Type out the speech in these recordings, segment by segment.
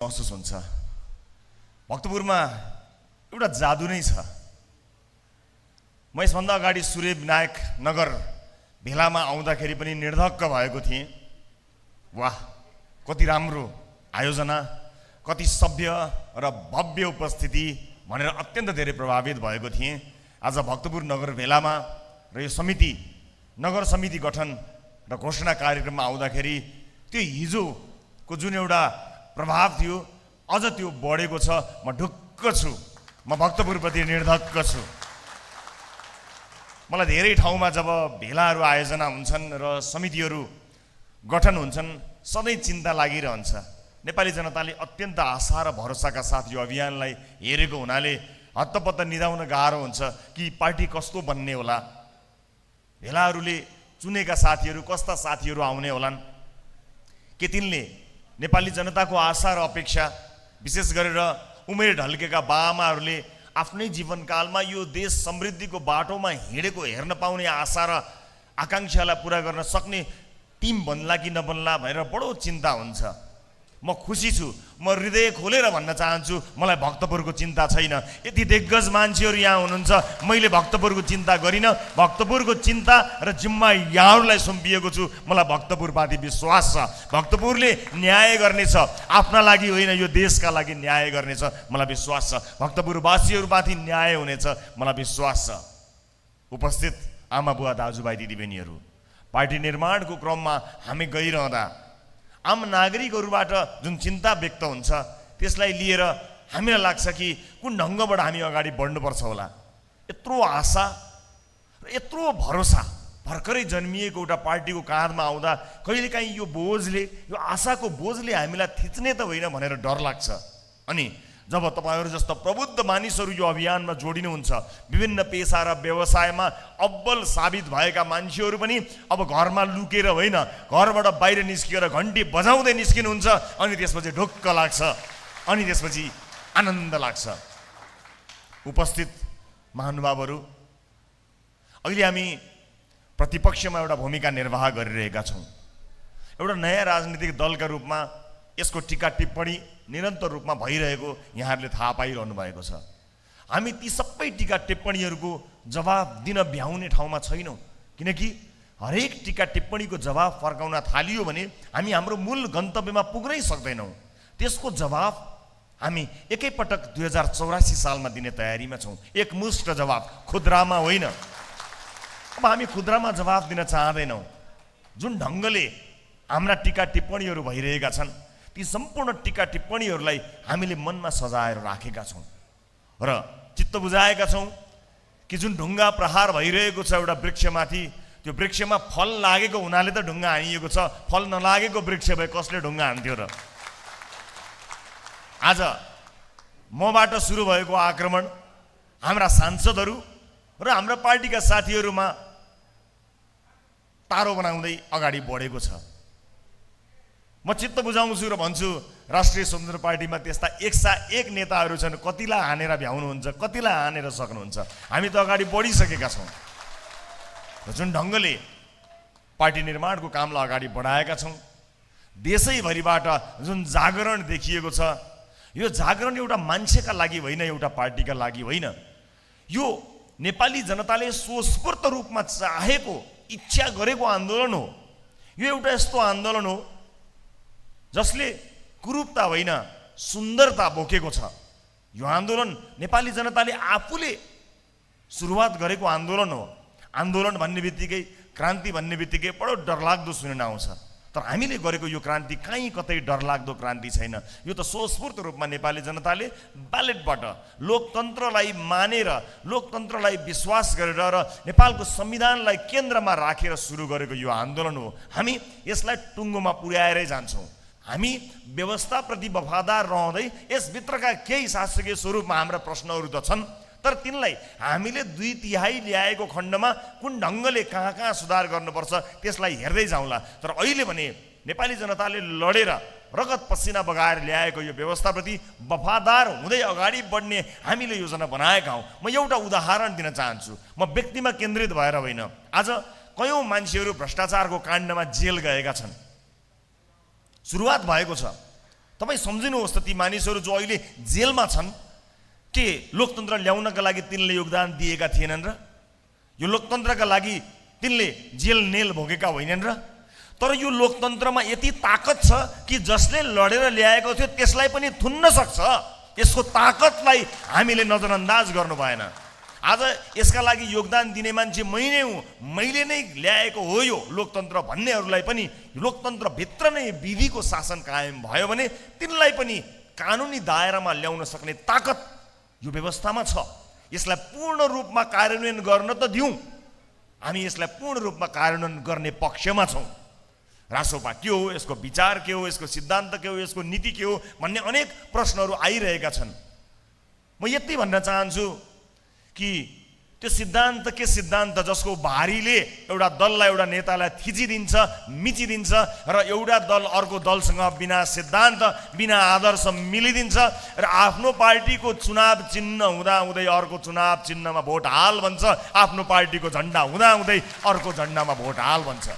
महसुस हुन्छ। भक्तपुरमा एउटा जादु नै छ। म यसभन्दा अगाडि सूर्य विनायक नगर भेलामा आउँदाखेरि पनि निर्धक्क भएको थिएँ। वाह, कति राम्रो आयोजना, कति सभ्य र भव्य उपस्थिति भनेर अत्यन्त धेरै प्रभावित भएको थिएँ। आज भक्तपुर नगर भेलामा र यो समिति नगर समिति गठन र घोषणा कार्यक्रममा आउँदाखेरि त्यो हिजोको जुन एउटा प्रभाव थियो अझ त्यो बढेको छ। म ढुक्क छु, म भक्तपुरप्रति निर्धक्क छु। मलाई धेरै ठाउँमा जब भेलाहरू आयोजना हुन्छन् र समितिहरू गठन हुन्छन् सधैँ चिन्ता लागिरहन्छ। नेपाली जनताले अत्यन्त आशा र भरोसाका साथ यो अभियानलाई हेरेको हुनाले हत्तपत्त निदाउन गाह्रो हुन्छ कि पार्टी कस्तो बन्ने होला, भेलाहरूले चुनेका साथीहरू कस्ता साथीहरू आउने होलान्, के तिनले नेपाली जनताको आशा र अपेक्षा, विशेष गरेर उमेर ढल्केका बाआमाहरूले आफ्नै जीवनकालमा यो देश समृद्धिको बाटोमा हिँडेको हेर्न पाउने आशा र आकाङ्क्षालाई पुरा गर्न सक्ने टिम बन्ला कि नबन्ला भनेर बडो चिन्ता हुन्छ। म खुसी छु, म हृदय खोलेर भन्न चाहन्छु, मलाई भक्तपुरको चिन्ता छैन। यति दिग्गज मान्छेहरू यहाँ हुनुहुन्छ, मैले भक्तपुरको चिन्ता गरिनँ। भक्तपुरको चिन्ता र जिम्मा यहाँहरूलाई सुम्पिएको छु। मलाई भक्तपुरमाथि विश्वास छ। भक्तपुरले न्याय गर्नेछ, आफ्ना लागि होइन यो देशका लागि न्याय गर्नेछ, मलाई विश्वास छ। भक्तपुरवासीहरूमाथि न्याय हुनेछ, मलाई विश्वास छ। उपस्थित आमा बुवा दाजुभाइ दिदीबहिनीहरू, पार्टी निर्माणको क्रममा हामी गइरहँदा आम नागरिकहरूबाट जुन चिन्ता व्यक्त हुन्छ त्यसलाई लिएर हामीलाई लाग्छ कि कुन ढङ्गबाट हामी अगाडि बढ्नुपर्छ होला। यत्रो आशा र यत्रो भरोसा भर्खरै जन्मिएको एउटा पार्टीको काँधमा आउँदा कहिलेकाहीँ यो बोझले, यो आशाको बोझले हामीलाई थिच्ने त होइन भनेर डर लाग्छ। अनि जब तपाईँहरू जस्तो प्रबुद्ध मानिसहरू यो अभियानमा जोडिनुहुन्छ, विभिन्न पेसा र व्यवसायमा अब्बल साबित भएका मान्छेहरू पनि अब घरमा लुकेर होइन, घरबाट बाहिर निस्किएर घन्टी बजाउँदै निस्किनुहुन्छ। अनि त्यसपछि ढुक्क लाग्छ, अनि त्यसपछि आनन्द लाग्छ। उपस्थित महानुभावहरू, अहिले हामी प्रतिपक्षमा एउटा भूमिका निर्वाह गरिरहेका छौँ। एउटा नयाँ राजनीतिक दलका रूपमा यसको टीका टिप्पणी निरन्तर रूपमा भइरहेको यहाँहरूले थाहा पाइरहनु भएको छ। हामी ती सबै टीका टिप्पणीहरूको जवाब दिन भ्याउने ठाउँमा छैनौँ, किनकि हरेक टीका टिप्पणीको जवाब फर्काउन थालियो भने हामी हाम्रो मूल गन्तव्यमा पुग्नै सक्दैनौँ। त्यसको जवाब हामी एकैपटक 2084 सालमा दिने तयारीमा छौँ। एकमुष्ट जवाब, खुद्रामा होइन। अब हामी खुद्रामा जवाब दिन चाहँदैनौँ। जुन ढङ्गले हाम्रा टीका टिप्पणीहरू भइरहेका छन् ती सम्पूर्ण टीका टिप्पणीहरूलाई हामीले मनमा सजाएर राखेका छौँ र चित्त बुझाएका छौँ कि जुन ढुङ्गा प्रहार भइरहेको छ एउटा वृक्षमाथि, त्यो वृक्षमा फल लागेको हुनाले त ढुङ्गा हानिएको छ, फल नलागेको वृक्ष भए कसले ढुङ्गा हान्थ्यो र? आज मबाट सुरु भएको आक्रमण हाम्रा सांसदहरू र हाम्रा पार्टीका साथीहरूमा तारो बनाउँदै अगाडि बढेको छ। म चित्त बुझाउँछु र भन्छु, राष्ट्रिय स्वतन्त्र पार्टीमा त्यस्ता 101 नेताहरू छन्। कतिलाई हानेर भ्याउनुहुन्छ, कतिलाई हानेर सक्नुहुन्छ? हामी त अगाडि बढिसकेका छौँ र जुन ढङ्गले पार्टी निर्माणको कामलाई अगाडि बढाएका छौँ, देशैभरिबाट जुन जागरण देखिएको छ, यो जागरण एउटा मान्छेका लागि होइन, एउटा पार्टीका लागि होइन। यो नेपाली जनताले स्वस्फूर्त रूपमा चाहेको, इच्छा गरेको आन्दोलन हो। यो एउटा यस्तो आन्दोलन हो जसले कुरूपता होइन सुन्दरता बोकेको छ। यो आन्दोलन नेपाली जनताले आफूले सुरुवात गरेको आन्दोलन हो। आन्दोलन भन्ने बित्तिकै, क्रान्ति भन्ने बित्तिकै बडो डरलाग्दो सुनिन आउँछ, तर हामीले गरेको यो क्रान्ति कहीँ कतै डरलाग्दो क्रान्ति छैन। यो त स्वस्फूर्त रूपमा नेपाली जनताले ब्यालेटबाट लोकतन्त्रलाई मानेर, लोकतन्त्रलाई विश्वास गरेर र नेपालको संविधानलाई केन्द्रमा राखेर सुरु गरेको यो आन्दोलन हो। हामी यसलाई टुङ्गोमा पुर्याएरै जान्छौँ। हामी व्यवस्थाप्रति वफादार रहँदै यसभित्रका केही शासकीय स्वरूपमा हाम्रा प्रश्नहरू त छन्, तर तिनलाई हामीले 2/3 ल्याएको खण्डमा कुन ढङ्गले कहाँ कहाँ सुधार गर्नुपर्छ त्यसलाई हेर्दै जाउँला। तर अहिले भने नेपाली जनताले लडेर रगत पसिना बगाएर ल्याएको यो व्यवस्थाप्रति वफादार हुँदै अगाडि बढ्ने हामीले योजना बनाएका हौँ। म एउटा उदाहरण दिन चाहन्छु। म व्यक्तिमा केन्द्रित भएर होइन। आज कयौँ मान्छेहरू भ्रष्टाचारको काण्डमा जेल गएका छन्। सुरुवात भएको छ, तपाईँ सम्झिनुहोस् त ती मानिसहरू जो अहिले जेलमा छन् के लोकतन्त्र ल्याउनका लागि तिनले योगदान दिएका थिएनन् र? यो लोकतन्त्रका लागि तिनले जेल नेल भोगेका होइनन् र? तर यो लोकतन्त्रमा यति ताकत छ कि जसले लडेर ल्याएको थियो त्यसलाई पनि थुन्न सक्छ। यसको ताकतलाई हामीले नजरअन्दाज गर्नु भएन। आज यसका लागि योगदान दिने मान्छे मै नै हुँ, मैले नै ल्याएको हो यो लोकतन्त्र भन्नेहरूलाई पनि लोकतन्त्रभित्र नै विधिको शासन कायम भयो भने तिनलाई पनि कानुनी दायरामा ल्याउन सक्ने ताकत यो व्यवस्थामा छ। यसलाई पूर्ण रूपमा कार्यान्वयन गर्न त दिउँ, हामी यसलाई पूर्ण रूपमा कार्यान्वयन गर्ने पक्षमा छौँ। रासोपा के हो, यसको विचार के हो, यसको सिद्धान्त के हो, यसको नीति के हो भन्ने अनेक प्रश्नहरू आइरहेका छन्। म यति भन्न चाहन्छु कि त्यो सिद्धान्त के सिद्धान्त जसको भारीले एउटा दललाई एउटा नेतालाई थिचिदिन्छ, मिचिदिन्छ र एउटा दल अर्को दलसँग बिना सिद्धान्त बिना आदर्श मिलिदिन्छ र आफ्नो पार्टीको चुनाव चिन्ह हुँदाहुँदै अर्को चुनाव चिन्हमा भोट हाल भन्छ, आफ्नो पार्टीको झन्डा हुँदाहुँदै अर्को झन्डामा भोट हाल भन्छ।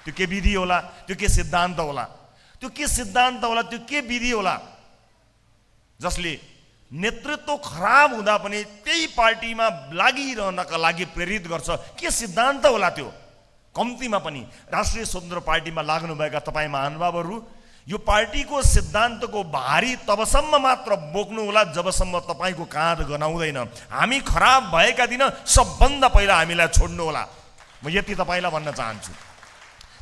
त्यो के विधि होला, त्यो के सिद्धान्त होला, त्यो के सिद्धान्त होला, त्यो के विधि होला जसले नेतृत्व खराब हुँदा पनि त्यही पार्टीमा लागिरहनका लागि प्रेरित गर्छ? के सिद्धान्त होला त्यो? कम्तीमा पनि राष्ट्रिय स्वतन्त्र पार्टीमा लाग्नुभएका तपाईँ महानुभावहरू यो पार्टीको सिद्धान्तको भारी तबसम्म मात्र बोक्नु होला जबसम्म तपाईँको काँध गनाउँदैन। हामी खराब भएका दिन सबभन्दा पहिला हामीलाई छोड्नु होला। म यति तपाईँलाई भन्न चाहन्छु।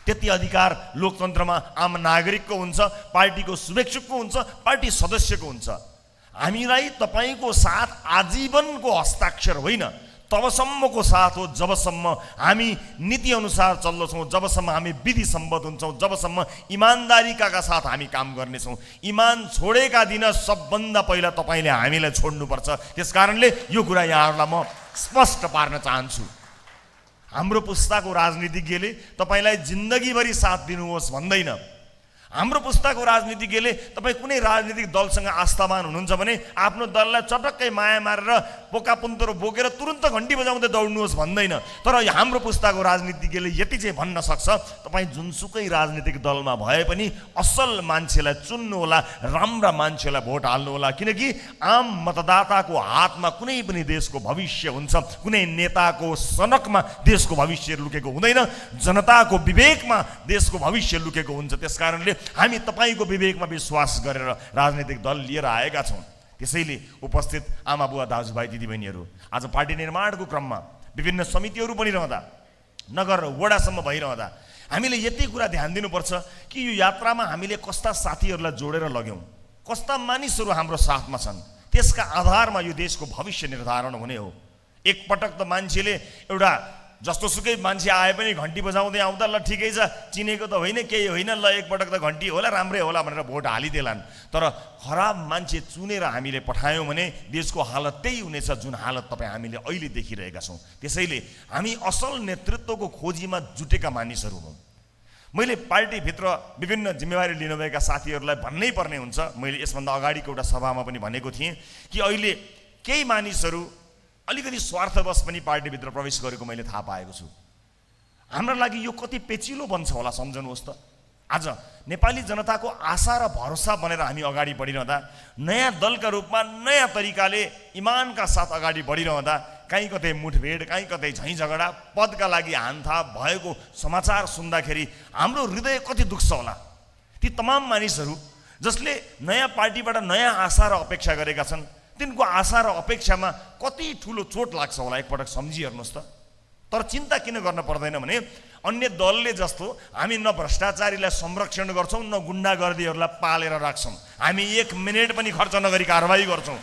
त्यति अधिकार लोकतन्त्रमा आम नागरिकको हुन्छ, पार्टीको शुभेच्छुकको हुन्छ, पार्टी सदस्यको हुन्छ। हामीलाई तपाईँको साथ आजीवनको हस्ताक्षर होइन, तबसम्मको साथ हो जबसम्म हामी नीति अनुसार चल्दछौँ, जबसम्म हामी विधि सम्बद्ध हुन्छौँ, जबसम्म इमान्दारीका साथ हामी काम गर्नेछौँ। इमान छोडेका दिन सबभन्दा पहिला तपाईँले हामीलाई छोड्नुपर्छ। त्यस कारणले यो कुरा यहाँहरूलाई म स्पष्ट पार्न चाहन्छु। हाम्रो पुस्ताको राजनीतिज्ञले तपाईँलाई जिन्दगीभरि साथ दिनुहोस् भन्दैन। हाम्रो पुस्ताको राजनीतिज्ञले तपाईँ कुनै राजनीतिक दलसँग आस्थावान हुनुहुन्छ भने आफ्नो दललाई चटक्कै माया मारेर पोकापुन्तरो बोकेर तुरन्त घन्टी बजाउँदै दौड्नुहोस् भन्दैन। तर हाम्रो पुस्ताको राजनीतिज्ञले यति चाहिँ भन्न सक्छ, तपाईँ जुनसुकै राजनीतिक दलमा भए पनि असल मान्छेलाई चुन्नु होला, राम्रा मान्छेलाई भोट हाल्नु होला। किनकि आम मतदाताको हातमा कुनै पनि देशको भविष्य हुन्छ, कुनै नेताको सनकमा देशको भविष्य लुकेको हुँदैन, जनताको विवेकमा देशको भविष्य लुकेको हुन्छ। त्यसकारणले हामी तपाईँको विवेकमा विश्वास गरेर राजनीतिक दल लिएर आएका छौँ। त्यसैले उपस्थित आमा बुवा दाजुभाइ दिदीबहिनीहरू, आज पार्टी निर्माणको क्रममा विभिन्न समितिहरू बनिरहँदा, नगर वडासम्म भइरहँदा हामीले यति कुरा ध्यान दिनुपर्छ कि यो यात्रामा हामीले कस्ता साथीहरूलाई जोडेर लग्यौँ, कस्ता मानिसहरू हाम्रो साथमा छन्, त्यसका आधारमा यो देशको भविष्य निर्धारण हुने हो। एकपटक त मान्छेले एउटा जस्तोसुकै मान्छे आए पनि घन्टी बजाउँदै आउँदा ल ठिकै छ, चिनेको त होइन, केही होइन, ल एकपटक त घन्टी होला, राम्रै होला भनेर भोट हालिदेलान्। तर खराब मान्छे चुनेर हामीले पठायौँ भने देशको हालत त्यही हुनेछ जुन हालत तपाईँ हामीले अहिले देखिरहेका छौँ। त्यसैले हामी असल नेतृत्वको खोजीमा जुटेका मानिसहरू हौँ। मैले पार्टीभित्र विभिन्न जिम्मेवारी लिनुभएका साथीहरूलाई भन्नै पर्ने हुन्छ। मैले यसभन्दा अगाडिको एउटा सभामा पनि भनेको थिएँ कि अहिले केही मानिसहरू अलिकति स्वार्थवश पनि पार्टीभित्र प्रवेश गरेको मैले थाहा पाएको छु। हाम्रो लागि यो कति पेचिलो बन्छ होला सम्झनुहोस् त। आज नेपाली जनताको आशा र भरोसा बनेर हामी अगाडि बढिरहँदा, नयाँ दलका रूपमा नयाँ तरिकाले इमानका साथ अगाडि बढिरहँदा कहीँ कतै मुठभेड, कहीँ कतै झैँ झगडा, पदका लागि हानथाप भएको समाचार सुन्दाखेरि हाम्रो हृदय कति दुख्छ होला। ती तमाम मानिसहरू जसले नयाँ पार्टीबाट नयाँ आशा र अपेक्षा गरेका छन्, तिनको आशा र अपेक्षामा कति ठुलो चोट लाग्छ होला, एकपटक सम्झिहेर्नुहोस् त। तर चिन्ता किन गर्न पर्दैन भने अन्य दलले जस्तो हामी न भ्रष्टाचारीलाई संरक्षण गर्छौँ, न गुन्डागर्दीहरूलाई पालेर राख्छौँ। हामी 1 मिनेट पनि खर्च नगरी कारबाही गर्छौँ।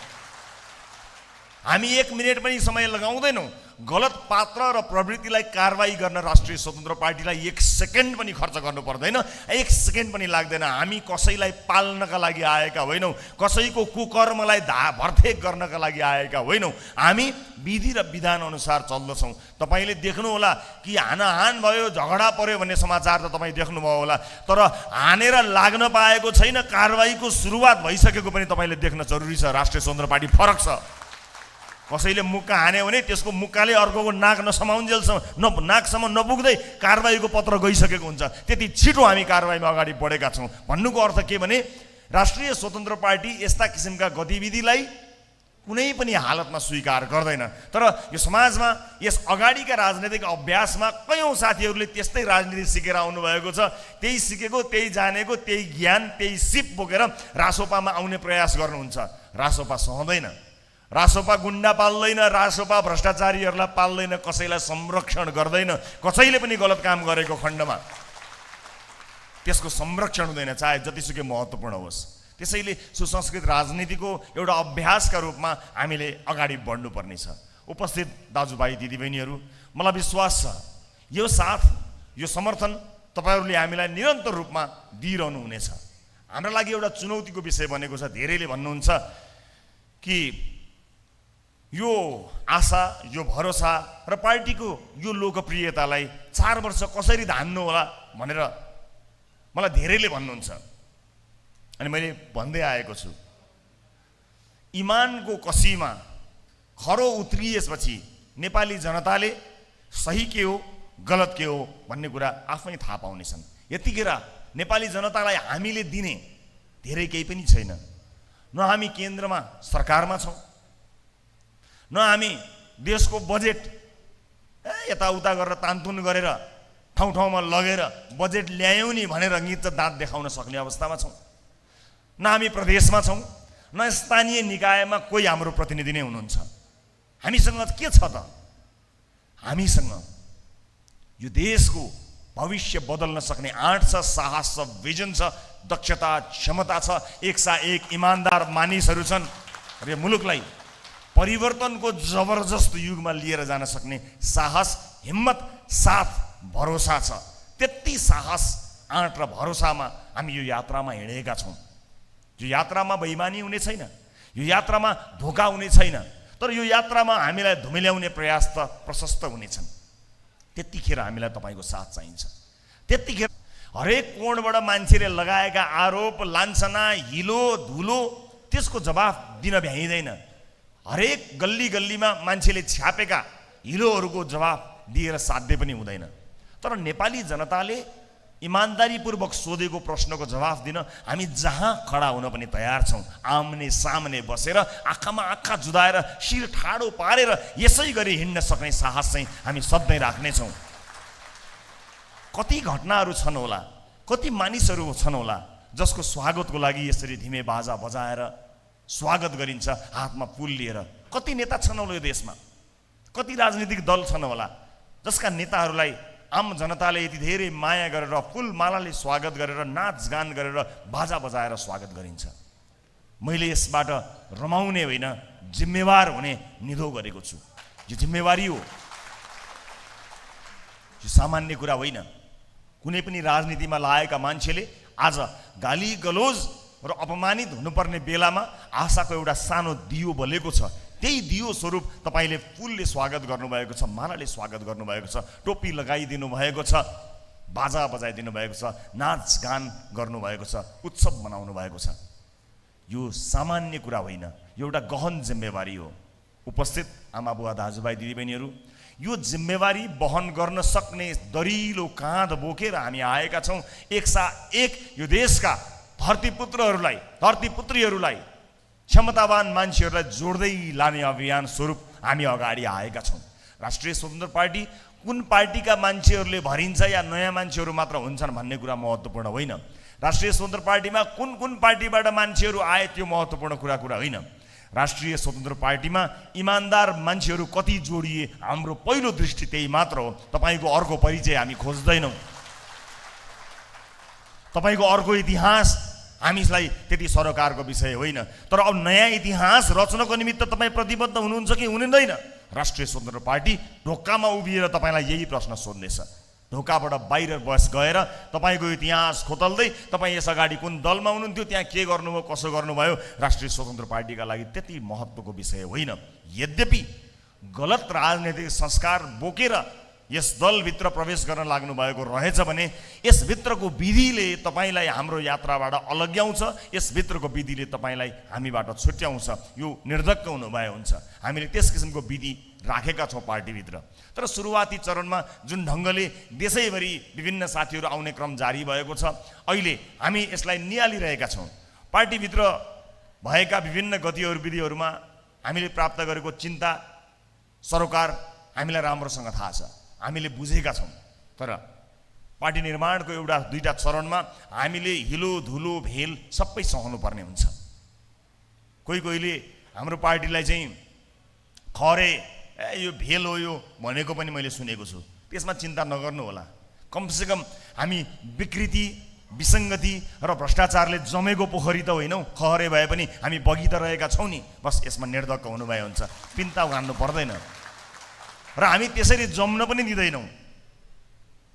हामी 1 मिनेट पनि समय लगाउँदैनौँ। गलत पात्र र प्रवृत्तिलाई कारबाही गर्न राष्ट्रिय स्वतन्त्र पार्टीलाई 1 सेकेन्ड पनि खर्च गर्नु पर्दैन, 1 सेकेन्ड पनि लाग्दैन। हामी कसैलाई पाल्नका लागि आएका होइनौँ, कसैको कुकर्मलाई भर्तेक गर्नका लागि आएका होइनौँ। हामी विधि र विधान अनुसार चल्दछौँ। तपाईँले देख्नुहोला कि हानाहान भयो, झगडा पर्यो भन्ने समाचार त तपाईँ देख्नुभयो होला, तर हानेर लाग्न पाएको छैन, कारबाहीको सुरुवात भइसकेको पनि तपाईँले देख्न जरुरी छ। राष्ट्रिय स्वतन्त्र पार्टी फरक छ। कसैले मुक्का हान्यो भने त्यसको मुक्काले अर्कोको नाक नसमाउन्जेलसम्म नाकसम्म नपुग्दै कारबाहीको पत्र गइसकेको हुन्छ। त्यति छिटो हामी कारबाहीमा अगाडि बढेका छौँ। भन्नुको अर्थ के भने राष्ट्रिय स्वतन्त्र पार्टी यस्ता किसिमका गतिविधिलाई कुनै पनि हालतमा स्वीकार गर्दैन। तर यो समाजमा यस अगाडिका राजनैतिक अभ्यासमा कयौँ साथीहरूले त्यस्तै राजनीति सिकेर आउनुभएको छ। त्यही सिकेको, त्यही जानेको, त्यही ज्ञान, त्यही सिप बोकेर रासोपामा आउने प्रयास गर्नुहुन्छ। रासोपा सहँदैन, रासोपा गुन्डा पाल्दैन, रासोपा भ्रष्टाचारीहरूलाई पाल्दैन, कसैलाई संरक्षण गर्दैन। कसैले पनि गलत काम गरेको खण्डमा त्यसको संरक्षण हुँदैन, चाहे जतिसुकै महत्त्वपूर्ण होस्। त्यसैले सुसंस्कृत राजनीतिको एउटा अभ्यासका रूपमा हामीले अगाडि बढ्नुपर्ने छ। उपस्थित दाजुभाइ दिदीबहिनीहरू, मलाई विश्वास छ यो साथ, यो समर्थन तपाईँहरूले हामीलाई निरन्तर रूपमा दिइरहनु हुनेछ। हाम्रो लागि एउटा चुनौतीको विषय बनेको छ। धेरैले भन्नुहुन्छ कि यो आशा, यो भरोसा र पार्टीको यो लोकप्रियतालाई 4 वर्ष कसरी धान्नु होला भनेर मलाई धेरैले भन्नुहुन्छ। अनि मैले भन्दै आएको छु, इमानको कसीमा खरो उत्रिएपछि नेपाली जनताले सही के हो गलत के हो भन्ने कुरा आफै थाहा पाउनेछन्। यतिखेर नेपाली जनतालाई हामीले दिने धेरै केही पनि छैन। न हामी केन्द्रमा सरकारमा छौँ, न हामी देशको बजेट यताउता गरेर तानतुन गरेर ठाउँ ठाउँमा लगेर बजेट ल्यायौँ नि भनेर गीत दाँत देखाउन सक्ने अवस्थामा छौँ, न हामी प्रदेशमा छौँ, न स्थानीय निकायमा कोही हाम्रो प्रतिनिधि नै हुनुहुन्छ। हामीसँग के छ त? हामीसँग यो देशको भविष्य बदल्न सक्ने आँट छ, साहस छ, भिजन छ, दक्षता, क्षमता छ, एकसा-एक इमान्दार मानिसहरू छन् र यो मुलुकलाई परिवर्तनको जबरजस्त युगमा लिएर जान सक्ने साहस, हिम्मत, साथ, भरोसा छ। त्यति साहस, आँट र भरोसामा हामी यो यात्रामा हिँडेका छौँ। यो यात्रामा बेइमानी हुने छैन, यो यात्रामा धोका हुने छैन, तर यो यात्रामा हामीलाई धुमिल्याउने प्रयास त प्रशस्त हुनेछन्। त्यतिखेर हामीलाई तपाईँको साथ चाहिन्छ। त्यतिखेर हरेक कोणबाट मान्छेले लगाएका आरोप, लान्छना, हिलो धुलो त्यसको जवाफ दिन भ्याइँदैन। हरेक गल्ली गल्लीमा मान्छेले छ्यापेका हिलोहरूको जवाफ दिएर साध्य पनि हुँदैन। तर नेपाली जनताले इमान्दारीपूर्वक सोधेको प्रश्नको जवाफ दिन हामी जहाँ खडा हुन पनि तयार छौँ। आम्ने सामने बसेर आँखामा आँखा जुदाएर शिर ठाडो पारेर यसै गरी हिँड्न सक्ने साहस चाहिँ हामी सधैँ राख्नेछौँ। कति घटनाहरू छन् होला, कति मानिसहरू छन् होला जसको स्वागतको लागि यसरी धिमे बाजा बजाएर स्वागत गरिन्छ हातमा फुल लिएर। कति नेता छन् होला यो देशमा, कति राजनीतिक दल छन् होला जसका नेताहरूलाई आम जनताले यति धेरै माया गरेर फुलमालाले स्वागत गरेर नाचगान गरेर बाजा बजाएर स्वागत गरिन्छ। मैले यसबाट रमाउने होइन, जिम्मेवार हुने निधो गरेको छु। यो जिम्मेवारी हो, यो सामान्य कुरा होइन। कुनै पनि राजनीतिमा लागेका मान्छेले आज गाली गलोज र अपमानित हुनुपर्ने बेलामा आशाको एउटा सानो दियो बलेको छ। त्यही दियो स्वरूप तपाईँले फुलले स्वागत गर्नुभएको छ, मालाले स्वागत गर्नुभएको छ, टोपी लगाइदिनु भएको छ, बाजा बजाइदिनु भएको छ, नाचगान गर्नुभएको छ, उत्सव मनाउनु भएको छ। यो सामान्य कुरा होइन, यो एउटा गहन जिम्मेवारी हो। उपस्थित आमा बुवा दाजुभाइ दिदीबहिनीहरू, यो जिम्मेवारी वहन गर्न सक्ने दरिलो काँध बोकेर हामी आएका छौँ। एकसा-एक यो देशका धरतीपुत्रहरूलाई, धरतीपुत्रीहरूलाई, क्षमतावान मान्छेहरूलाई जोड्दै लाने अभियान स्वरूप हामी अगाडि आएका छौँ। राष्ट्रिय स्वतन्त्र पार्टी कुन पार्टीका मान्छेहरूले भरिन्छ या नयाँ मान्छेहरू मात्र हुन्छन् भन्ने कुरा महत्त्वपूर्ण होइन। राष्ट्रिय स्वतन्त्र पार्टीमा कुन कुन पार्टीबाट मान्छेहरू आए त्यो महत्त्वपूर्ण कुरा होइन। राष्ट्रिय स्वतन्त्र पार्टीमा इमान्दार मान्छेहरू कति जोडिए हाम्रो पहिलो दृष्टि त्यही मात्र हो। तपाईँको अर्को परिचय हामी खोज्दैनौँ, तपाईँको अर्को इतिहास हामीलाई त्यति सरोकारको विषय होइन। तर अब नयाँ इतिहास रच्नको निमित्त तपाईँ प्रतिबद्ध हुनुहुन्छ कि हुनुहुँदैन? राष्ट्रिय स्वतन्त्र पार्टी ढोकामा उभिएर तपाईँलाई यही प्रश्न सोध्नेछ। ढोकाबाट बाहिर गएर तपाईँको इतिहास खोतल्दै तपाईँ यस अगाडि कुन दलमा हुनुहुन्थ्यो, त्यहाँ के गर्नुभयो, कसो गर्नुभयो, राष्ट्रिय स्वतन्त्र पार्टीका लागि त्यति महत्त्वको विषय होइन। यद्यपि गलत राजनैतिक संस्कार बोकेर यस दलभित्र प्रवेश गर्न लाग्नु भएको रहेछ भने यसभित्रको विधिले तपाईँलाई हाम्रो यात्राबाट अलग्याउँछ, यसभित्रको विधिले तपाईँलाई हामीबाट छुट्याउँछ। यो निर्धक्क हुनुभए हुन्छ। हामीले त्यस किसिमको विधि राखेका छौँ पार्टीभित्र। तर सुरुवाती चरणमा जुन ढङ्गले देशैभरि विभिन्न साथीहरू आउने क्रम जारी भएको छ, अहिले हामी यसलाई नियालिरहेका छौँ। पार्टीभित्र भएका विभिन्न गतिविधिहरूमा हामीले प्राप्त गरेको चिन्ता सरोकार हामीलाई राम्रोसँग थाहा छ, हामीले बुझेका छौँ। तर पार्टी निर्माणको एउटा दुईटा चरणमा हामीले हिलो धुलो भेल सबै सहनु पर्ने हुन्छ। कोहीले हाम्रो पार्टीलाई चाहिँ खरे यो भेल हो यो भनेको पनि मैले सुनेको छु। त्यसमा चिन्ता नगर्नु होला। कमसेकम हामी विकृति, विसङ्गति र भ्रष्टाचारले जमेको पोखरी त होइनौँ, खहरे भए पनि हामी बगी त रहेका छौँ नि। बस यसमा निर्धक्क हुनुभए हुन्छ, पिन्ता उघान्नु पर्दैन र हामी त्यसरी जम्न पनि दिँदैनौँ।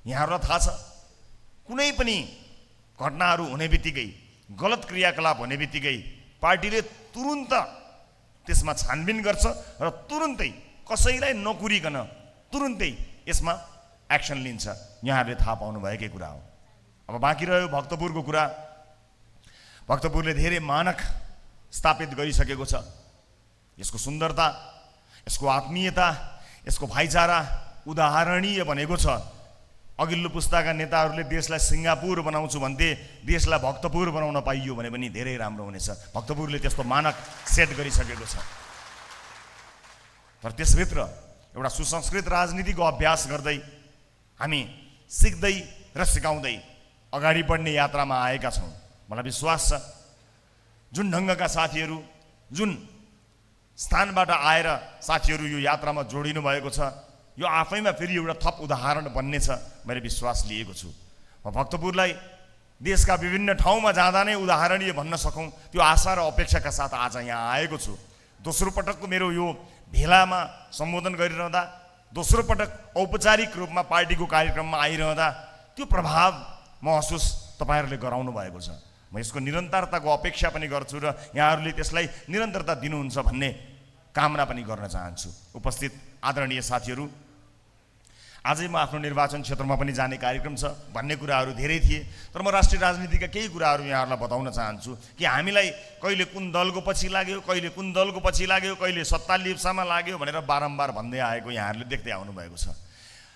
यहाँहरूलाई थाहा छ, कुनै पनि घटनाहरू हुने बित्तिकै, गलत क्रियाकलाप हुने बित्तिकै पार्टीले तुरुन्त त्यसमा छानबिन गर्छ र तुरुन्तै कसैलाई नकुरिकन तुरुन्तै यसमा एक्सन लिन्छ। यहाँहरूले थाहा पाउनुभएकै कुरा हो। अब बाँकी रह्यो भक्तपुरको कुरा। भक्तपुरले धेरै मानक स्थापित गरिसकेको छ। यसको सुन्दरता, यसको आत्मीयता, यसको भाइचारा उदाहरणीय बनेको छ। अघिल्लो पुस्ताका नेताहरूले देशलाई सिङ्गापुर बनाउँछु भन्थे, देशलाई भक्तपुर बनाउन पाइयो भने पनि धेरै राम्रो हुनेछ। भक्तपुरले त्यस्तो मानक सेट गरिसकेको छ। तर त्यसभित्र एउटा सुसंस्कृत राजनीतिको अभ्यास गर्दै हामी सिक्दै र सिकाउँदै अगाडि बढ्ने यात्रामा आएका छौँ। मलाई विश्वास छ जुन ढङ्गका साथीहरू, जुन स्थानबाट आएर साथीहरू यो यात्रामा जोडिनु भएको छ, यो आफैमा फेरि एउटा थप उदाहरण बन्नेछ मैले विश्वास लिएको छु। म भक्तपुरलाई देशका विभिन्न ठाउँमा जाँदा नै उदाहरणीय भन्न सकौँ त्यो आशा र अपेक्षाका साथ आज यहाँ आएको छु। दोस्रो पटकको मेरो यो भेलामा सम्बोधन गरिरहँदा, दोस्रो पटक औपचारिक रूपमा पार्टीको कार्यक्रममा आइरहँदा त्यो प्रभाव महसुस तपाईँहरूले गराउनु भएको छ। म यसको निरन्तरताको अपेक्षा पनि गर्छु र यहाँहरूले त्यसलाई निरन्तरता दिनुहुन्छ भन्ने कामना पनि गर्न चाहन्छु। उपस्थित आदरणीय साथीहरू, आजै म आफ्नो निर्वाचन क्षेत्रमा पनि जाने कार्यक्रम छ भन्ने कुराहरू धेरै थिए। तर म राष्ट्रिय राजनीतिका केही कुराहरू यहाँहरूलाई बताउन चाहन्छु कि हामीलाई कहिले कुन दलको पछि लाग्यो, कहिले कुन दलको पछि लाग्यो, कहिले सत्ता लिप्सामा लाग्यो भनेर बारम्बार भन्दै आएको यहाँहरूले देख्दै आउनुभएको छ।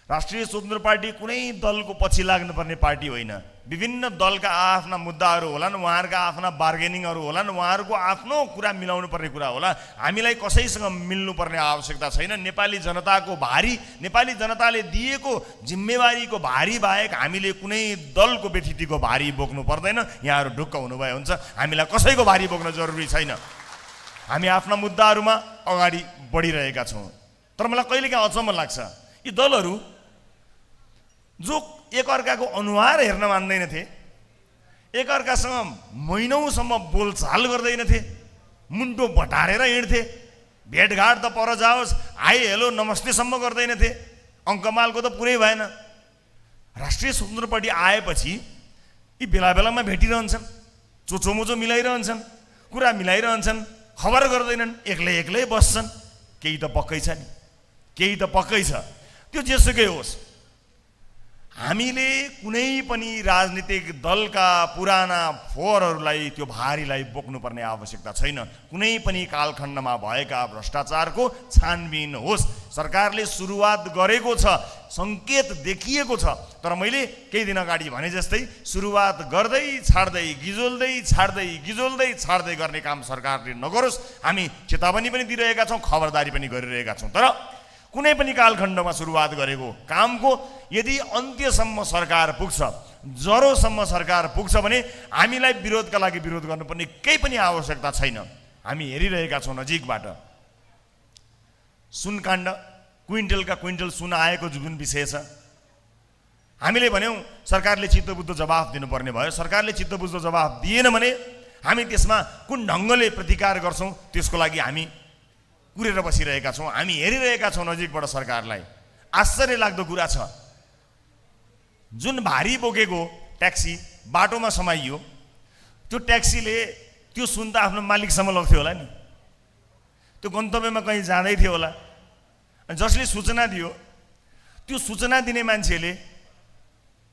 राष्ट्रिय स्वतन्त्र पार्टी कुनै दलको पछि लाग्नुपर्ने पार्टी होइन। विभिन्न दलका आफ्ना मुद्दाहरू होलान्, उहाँहरूका आफ्ना बार्गेनिङहरू होलान्, उहाँहरूको आफ्नो कुरा मिलाउनु पर्ने कुरा होला। हामीलाई कसैसँग मिल्नुपर्ने आवश्यकता छैन। नेपाली जनताको भारी, नेपाली जनताले दिएको जिम्मेवारीको भारी बाहेक हामीले कुनै दलको व्यतिथिको भारी बोक्नु पर्दैन। यहाँहरू ढुक्क हुनुभए हुन्छ। हामीलाई कसैको भारी बोक्न जरुरी छैन। हामी आफ्ना मुद्दाहरूमा अगाडि बढिरहेका छौँ। तर मलाई कहिलेकाहीँ अचम्म लाग्छ, यी दलहरू जो एकअर्काको अनुहार हेर्न मान्दैनथे, एकअर्कासँग महिनौसम्म बोलचाल गर्दैनथे, मुन्टो बटारेर हिँड्थे, भेटघाट त पर जाओस् हाई हेलो नमस्तेसम्म गर्दैनथे, अङ्कमालको त पुरै भएन। राष्ट्रिय स्वतन्त्र पार्टी आएपछि यी बेला बेलामा भेटिरहन्छन्, चोचोमोचो मिलाइरहन्छन्, कुरा मिलाइरहन्छन्, खबर गर्दैनन्, एक्लै एक्लै बस्छन्। केही त पक्कै छ नि, केही त पक्कै छ। त्यो जेसुकै होस्, हामीले कुनै पनि राजनीतिक दलका पुराना फोहोरहरूलाई, त्यो भारीलाई बोक्नुपर्ने आवश्यकता छैन। कुनै पनि कालखण्डमा भएका भ्रष्टाचारको छानबिन होस्। सरकारले सुरुवात गरेको छ, सङ्केत देखिएको छ। तर मैले केही दिन अगाडि भने जस्तै सुरुवात गर्दै छाड्दै, गिजोल्दै छाड्दै, गिजोल्दै छाड्दै गर्ने काम सरकारले नगरोस्। हामी चेतावनी पनि दिइरहेका छौँ, खबरदारी पनि गरिरहेका छौँ। तर कुनै पनि कालखण्डमा सुरुवात गरेको कामको यदि अन्त्यसम्म सरकार पुग्छ, जरोसम्म सरकार पुग्छ भने हामीलाई विरोधका लागि विरोध गर्नुपर्ने केही पनि आवश्यकता छैन। हामी हेरिरहेका छौँ नजिकबाट सुनकाण्ड, क्विन्टलका क्विन्टल सुन आएको जुन विषय छ। हामीले भन्यौँ सरकारले चित्तबुद्ध जवाफ दिनुपर्ने भयो। सरकारले चित्तबुद्ध जवाफ दिएन भने हामी त्यसमा कुन ढङ्गले प्रतिकार गर्छौँ त्यसको लागि हामी कुरेर बसिरहेका छौँ। हामी हेरिरहेका छौँ नजिकबाट सरकारलाई। आश्चर्य लाग्दो कुरा छ, जुन भारी बोकेको ट्याक्सी बाटोमा समाइयो, त्यो ट्याक्सीले त्यो सुन त आफ्नो मालिकसम्म लग्थ्यो होला नि, त्यो गन्तव्यमा कहीँ जाँदै थियो होला। जसले सूचना दियो, त्यो सूचना दिने मान्छेले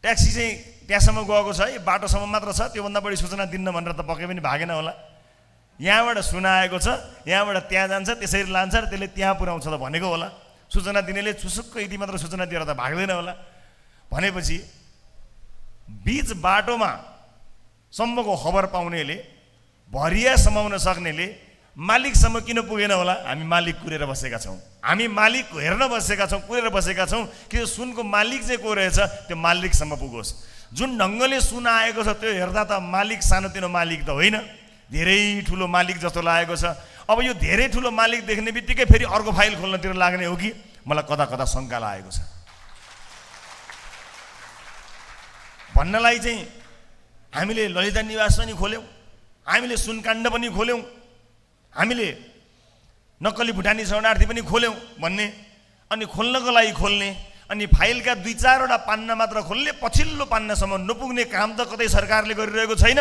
ट्याक्सी चाहिँ त्यहाँसम्म गएको छ, यो बाटोसम्म मात्र छ, त्योभन्दा बढी सूचना दिन्न भनेर त पक्कै पनि भागेन होला। यहाँबाट सुनाएको छ, यहाँबाट त्यहाँ जान्छ, त्यसरी लान्छ र त्यसले त्यहाँ पुर्याउँछ त भनेको होला। सूचना दिनेले छुसुक्क यति मात्र सूचना दिएर त भाग्दैन होला। भनेपछि बिच बाटोमा सम्मको खबर पाउनेले भरिया समाउन सक्नेले मालिकसम्म किन पुगेन होला? हामी मालिक कुरेर बसेका छौँ, हामी मालिक हेर्न बसेका छौँ, कुरेर बसेका छौँ कि सुनको मालिक चाहिँ को रहेछ त्यो मालिकसम्म पुगोस्। जुन ढङ्गले सुन आएको छ त्यो हेर्दा त मालिक सानोतिनो मालिक त होइन, धेरै ठुलो मालिक जस्तो लागेको छ। अब यो धेरै ठुलो मालिक देख्ने बित्तिकै फेरि अर्को फाइल खोल्नतिर लाग्ने हो कि? मलाई कता कता शङ्का लागेको छ। भन्नलाई चाहिँ हामीले ललिता निवास पनि खोल्यौँ, हामीले सुनकाण्ड पनि खोल्यौँ, हामीले नक्कली भुटानी शरणार्थी पनि खोल्यौँ भन्ने, अनि खोल्नको लागि खोल्ने, अनि फाइलका 2-4वटा पान्ना मात्र खोल्ने, पछिल्लो पान्नासम्म नपुग्ने काम त कतै सरकारले गरिरहेको छैन।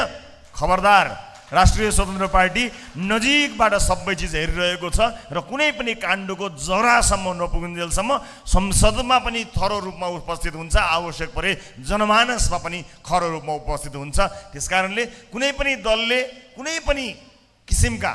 खबरदार, राष्ट्रिय स्वतन्त्र पार्टी नजिकबाट सबै चिज हेरिरहेको छ र कुनै पनि काण्डको जरासम्म नपुगिन्जेलसम्म संसदमा पनि थरो रूपमा उपस्थित हुन्छ, आवश्यक परे जनमानसमा पनि खरो रूपमा उपस्थित हुन्छ। त्यसकारणले कुनै पनि दलले कुनै पनि किसिमका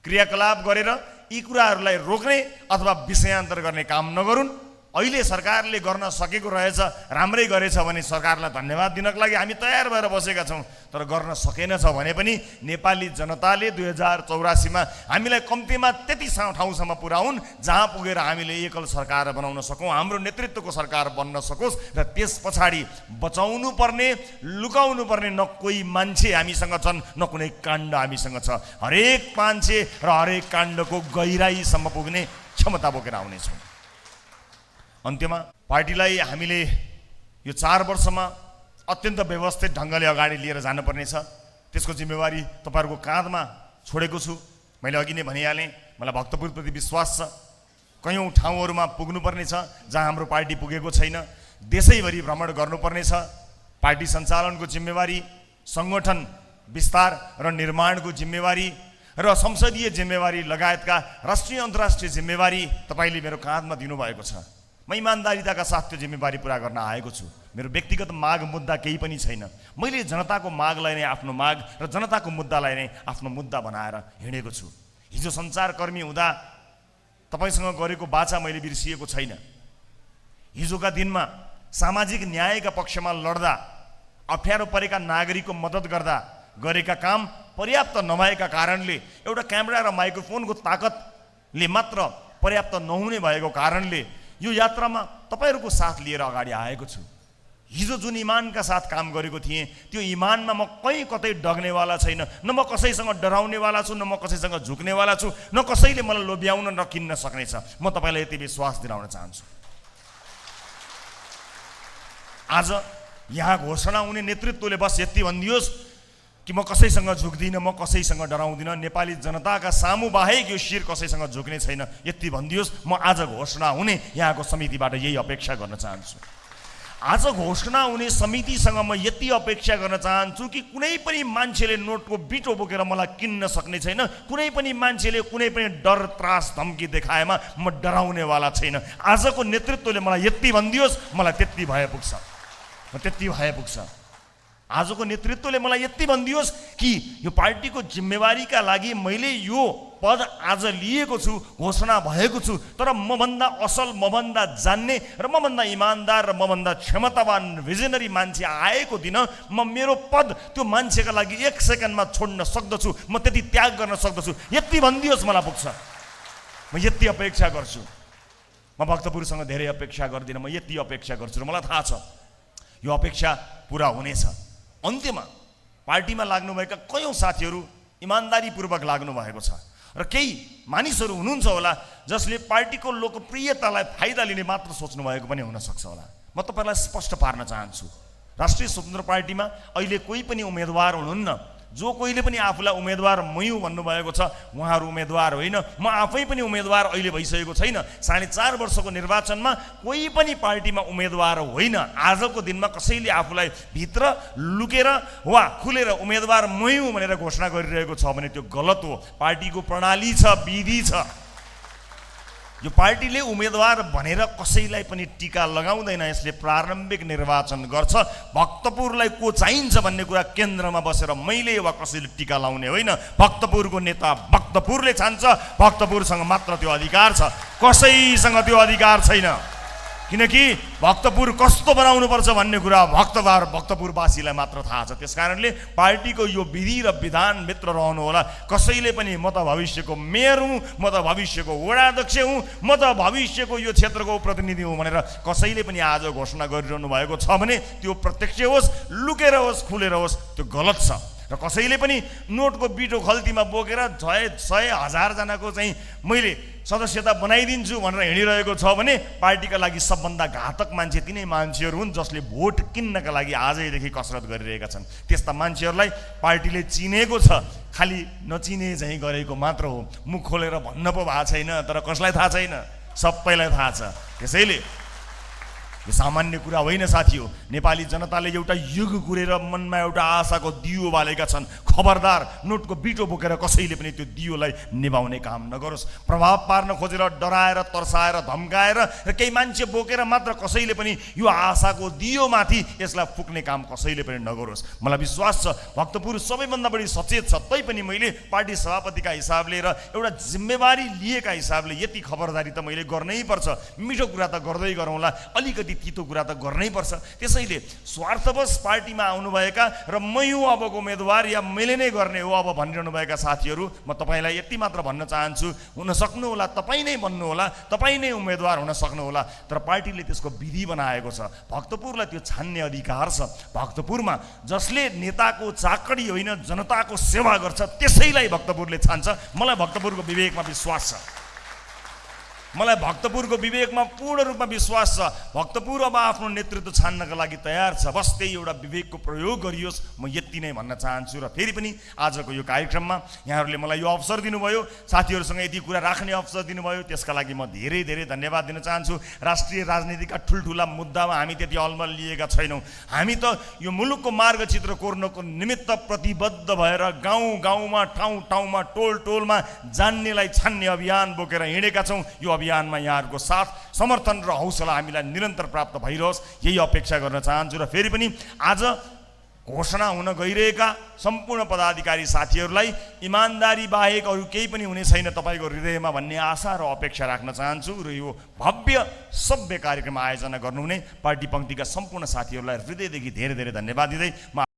क्रियाकलाप गरेर यी कुराहरूलाई रोक्ने अथवा विषयान्तर गर्ने काम नगरून्। अहिले सरकारले गर्न सकेको रहेछ, राम्रै गरेछ भने सरकारलाई धन्यवाद दिनको लागि हामी तयार भएर बसेका छौँ। तर गर्न सकेनछ भने पनि नेपाली जनताले 2084मा हामीलाई कम्तीमा त्यति ठाउँसम्म पुर्याउन् जहाँ पुगेर हामीले एकल सरकार बनाउन सकौँ, हाम्रो नेतृत्वको सरकार बन्न सकोस्। र त्यस पछाडि बचाउनु पर्ने, लुकाउनु पर्ने न कोही मान्छे हामीसँग छन्, न कुनै काण्ड हामीसँग छ। हरेक मान्छे र हरेक काण्डको गहिराईसम्म पुग्ने क्षमता बोकेर आउनेछौँ। अन्त्यमा पार्टीलाई हामीले यो 4 वर्षमा अत्यन्त व्यवस्थित ढङ्गले अगाडि लिएर जानुपर्नेछ। त्यसको जिम्मेवारी तपाईँहरूको काँधमा छोडेको छु। मैले अघि नै भनिहालेँ, मलाई भक्तपुरप्रति विश्वास छ। कयौँ ठाउँहरूमा पुग्नुपर्ने छ जहाँ हाम्रो पार्टी पुगेको छैन। देशैभरि भ्रमण गर्नुपर्ने छ। पार्टी सञ्चालनको जिम्मेवारी, सङ्गठन विस्तार र निर्माणको जिम्मेवारी र संसदीय जिम्मेवारी लगायतका राष्ट्रिय अन्तर्राष्ट्रिय जिम्मेवारी तपाईँले मेरो काँधमा दिनुभएको छ। म इमान्दारिताका साथ त्यो जिम्मेवारी पुरा गर्न आएको छु। मेरो व्यक्तिगत माग मुद्दा केही पनि छैन। मैले जनताको मागलाई नै आफ्नो माग र जनताको मुद्दालाई नै आफ्नो मुद्दा बनाएर हिँडेको छु। हिजो सञ्चारकर्मी हुँदा तपाईँसँग गरेको बाचा मैले बिर्सिएको छैन। हिजोका दिनमा सामाजिक न्यायका पक्षमा लड्दा, अप्ठ्यारो परेका नागरिकको मद्दत गर्दा गरेका काम पर्याप्त नभएका कारणले, एउटा क्यामेरा र माइक्रोफोनको ताकतले मात्र पर्याप्त नहुने भएको कारणले यो यात्रामा तपाईँहरूको साथ लिएर अगाडि आएको छु। हिजो जुन इमानका साथ काम गरेको थिएँ त्यो इमानमा म कहीँ कतै डग्नेवाला छैन। न म कसैसँग डराउनेवाला छु, न म कसैसँग झुक्नेवाला छु, न कसैले मलाई लोभ्याउन र किन्न सक्नेछ। म तपाईँलाई यति विश्वास दिलाउन चाहन्छु। आज यहाँ घोषणा हुने नेतृत्वले बस यति भनिदियोस् कि म कसैसँग झुक्दिनँ, म कसैसँग डराउँदिनँ, नेपाली जनताका सामु बाहेक यो शिर कसैसँग झुक्ने छैन, यति भनिदियोस्। म आज घोषणा हुने यहाँको समितिबाट यही अपेक्षा गर्न चाहन्छु। आज घोषणा हुने समितिसँग म यति अपेक्षा गर्न चाहन्छु कि कुनै पनि मान्छेले नोटको बिटो बोकेर मलाई किन्न सक्ने छैन। कुनै पनि मान्छेले कुनै पनि डर, त्रास, धम्की देखाएमा म डराउनेवाला छैन। आजको नेतृत्वले मलाई यति भनिदियोस्, मलाई त्यति भए पुग्छ, म त्यति भए पुग्छ। आजको नेतृत्वले मलाई यति भनिदियोस् कि यो पार्टीको जिम्मेवारीका लागि मैले यो पद आज लिएको छु, घोषणा भएको छु। तर मभन्दा असल, मभन्दा जान्ने र मभन्दा इमान्दार र मभन्दा क्षमतावान भिजनरी मान्छे आएको दिन म मेरो पद त्यो मान्छेका लागि 1 सेकेन्डमा छोड्न सक्दछु, म त्यति त्याग गर्न सक्दछु। यति भनिदियोस्, मलाई पुग्छ। म यति अपेक्षा गर्छु। म भक्तपुरसँग धेरै अपेक्षा गर्दिनँ, म यति अपेक्षा गर्छु र मलाई थाहा छ यो अपेक्षा पुरा हुनेछ। अन्त्यमा पार्टीमा लाग्नुभएका कयौँ साथीहरू इमान्दारीपूर्वक लाग्नु भएको छ र केही मानिसहरू हुनुहुन्छ होला जसले पार्टीको लोकप्रियतालाई फाइदा लिने मात्र सोच्नु भएको पनि हुनसक्छ होला। म तपाईँलाई स्पष्ट पार्न चाहन्छु, राष्ट्रिय स्वतन्त्र पार्टीमा अहिले कोही पनि उम्मेदवार हुनुहुन्न। जो कोहीले पनि आफूलाई उम्मेदवार मयु भन्नुभएको छ उहाँहरू उम्मेदवार होइन। म आफै पनि उम्मेदवार अहिले भइसकेको छैन। 4.5 वर्षको निर्वाचनमा कोही पनि पार्टीमा उम्मेदवार होइन। आजको दिनमा कसैले आफूलाई भित्र लुकेर वा खुलेर उम्मेदवार मयु भनेर घोषणा गरिरहेको छ भने त्यो गलत हो। पार्टीको प्रणाली छ, विधि छ। यो पार्टीले उम्मेदवार भनेर कसैलाई पनि टीका लगाउँदैन। यसले प्रारम्भिक निर्वाचन गर्छ। भक्तपुरलाई को चाहिन्छ भन्ने कुरा केन्द्रमा बसेर मैले वा कसैले टीका लाउने होइन। भक्तपुरको नेता भक्तपुरले छान्छ। भक्तपुरसँग मात्र त्यो अधिकार छ, कसैसँग त्यो अधिकार छैन। किनकि भक्तपुर कस्तो बनाउनुपर्छ भन्ने कुरा भक्तपुरवासीलाई मात्र थाहा छ। त्यसकारणले पार्टीको यो विधि र विधानभित्र रहनुहोला। कसैले पनि म त भविष्यको मेयर हुँ, म त भविष्यको वडाध्यक्ष हुँ, म त भविष्यको यो क्षेत्रको प्रतिनिधि हुँ भनेर कसैले पनि आज घोषणा गरिरहनु भएको छ भने त्यो प्रत्यक्ष होस्, लुकेर होस्, खुलेर होस्, त्यो गलत छ। र कसैले पनि नोटको बिटो खल्तीमा बोकेर 100,000 जनाको चाहिँ मैले सदस्यता बनाइदिन्छु भनेर हिँडिरहेको छ भने पार्टीका लागि सबभन्दा घातक मान्छे तिनै मान्छेहरू हुन् जसले भोट किन्नका लागि आजैदेखि कसरत गरिरहेका छन्। त्यस्ता मान्छेहरूलाई पार्टीले चिनेको छ, खालि नचिने चाहिँ गरेको मात्र हो। मुख खोलेर भन्न पो भएको छैन, तर कसलाई थाहा छैन? सबैलाई थाहा छ। त्यसैले यो सामान्य कुरा होइन साथीहो। नेपाली जनताले एउटा युग कुरेर मनमा एउटा आशाको दियो बालेका छन्। खबरदार, नोटको बिटो बोकेर कसैले पनि त्यो दियोलाई निभाउने काम नगरोस्। प्रभाव पार्न खोजेर डराएर, तर्साएर, धम्काएर र केही मान्छे बोकेर मात्र कसैले पनि यो आशाको दियोमाथि यसलाई फुक्ने काम कसैले पनि नगरोस्। मलाई विश्वास छ भक्तपुर सबैभन्दा बढी सचेत छ। तैपनि मैले पार्टी सभापतिका हिसाबले र एउटा जिम्मेवारी लिएका हिसाबले यति खबरदारी त मैले गर्नै पर्छ। मिठो कुरा त गर्दै गरौँला, अलिकति तितो कुरा त गर्नै पर्छ। त्यसैले स्वार्थवश पार्टीमा आउनुभएका र म यो अबको उम्मेदवार या मैले नै गर्ने हो अब भनिरहनुभएका साथीहरू, म तपाईँलाई यति मात्र भन्न चाहन्छु, हुन सक्नुहोला तपाईँ नै बन्नुहोला, तपाईँ नै उम्मेदवार हुन सक्नुहोला, तर पार्टीले त्यसको विधि बनाएको छ। भक्तपुरलाई त्यो छान्ने अधिकार छ। भक्तपुरमा जसले नेताको चाकडी होइन जनताको सेवा गर्छ त्यसैलाई भक्तपुरले छान्छ। मलाई भक्तपुरको विवेकमा विश्वास छ। मलाई भक्तपुरको विवेकमा पूर्ण रूपमा विश्वास छ। भक्तपुर अब आफ्नो नेतृत्व छान्नका लागि तयार छ। बस त्यही एउटा विवेकको प्रयोग गरियोस्, म यति नै भन्न चाहन्छु। र फेरि पनि आजको यो कार्यक्रममा यहाँहरूले मलाई यो अवसर दिनुभयो, साथीहरूसँग यति कुरा राख्ने अवसर दिनुभयो, त्यसका लागि म धेरै धेरै धन्यवाद दिन चाहन्छु। राष्ट्रिय राजनीतिका ठुल्ठुला मुद्दामा हामी त्यति अलमल लिएका छैनौँ। हामी त यो मुलुकको मार्गचित्र कोर्नको निमित्त प्रतिबद्ध भएर गाउँ गाउँमा, ठाउँ ठाउँमा, टोल टोलमा जान्नेलाई छान्ने अभियान बोकेर हिँडेका छौँ। यो अभियानमा यहाँहरूको साथ, समर्थन र हौसला हामीलाई निरन्तर प्राप्त भइरहोस्, यही अपेक्षा गर्न चाहन्छु। र फेरि पनि आज घोषणा हुन गइरहेका सम्पूर्ण पदाधिकारी साथीहरूलाई इमान्दारी बाहेक अरू केही पनि हुने छैन तपाईँको हृदयमा भन्ने आशा र अपेक्षा राख्न चाहन्छु। र यो भव्य सभ्य कार्यक्रम आयोजना गर्नुहुने पार्टी पङ्क्तिका सम्पूर्ण साथीहरूलाई हृदयदेखि धेरै धेरै धन्यवाद दिँदै म